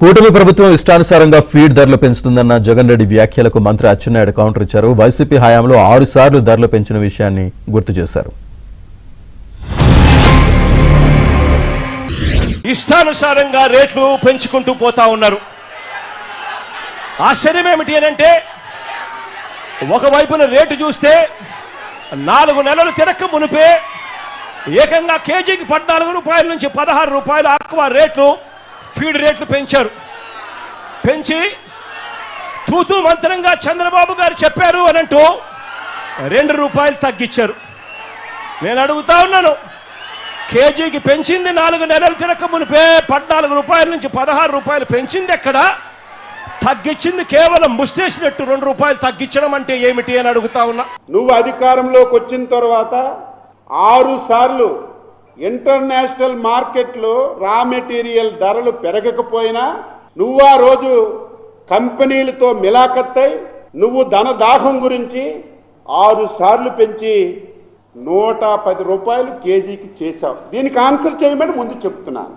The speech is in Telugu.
కూటమి ప్రభుత్వం ఇష్టానుసారంగా ఫీడ్ ధరలు పెంచుతుందన్న జగన్ రెడ్డి వ్యాఖ్యలకు మంత్రి అచ్చెన్నాయుడు కౌంటర్ ఇచ్చారు. వైసీపీ హయాంలో 6 సార్లు ధరలు పెంచిన విషయాన్ని గుర్తు చేశారు. ఇష్టానుసారంగా రేట్లు పెంచుకుంటూ పోతా ఉన్నారు. ఆశ్చర్యం ఏమిటి అంటే ఒకవైపున రేటు చూస్తే 4 నెలలు తిరక్క మునిపే ఏకంగా కేజీకి 14 రూపాయల నుంచి 16 రూపాయల ఆక్వా రేట్లు ఫీడ్ రేట్లు పెంచారు. పెంచి తూతూ మంత్రంగా చంద్రబాబు గారు చెప్పారు అనంటూ 2 రూపాయలు తగ్గించారు. నేను అడుగుతా ఉన్నాను, కేజీకి పెంచింది 4 నెలలు తిరక్క మునిపే 14 రూపాయల నుంచి 16 రూపాయలు పెంచింది ఎక్కడ? తగ్గించింది కేవలం ముష్టేసినట్టు 2 రూపాయలు తగ్గించడం అంటే ఏమిటి అని అడుగుతా ఉన్నా. నువ్వు అధికారంలోకి వచ్చిన తర్వాత 6 సార్లు ఇంటర్నేషనల్ మార్కెట్లో రా మెటీరియల్ ధరలు పెరగకపోయినా నువ్వు ఆ రోజు కంపెనీలతో మిలాఖత్తై నువ్వు ధనదాహం గురించి 6 సార్లు పెంచి 110 రూపాయలు కేజీకి చేశావు. దీనికి ఆన్సర్ చేయమని ముందు చెప్తున్నాను.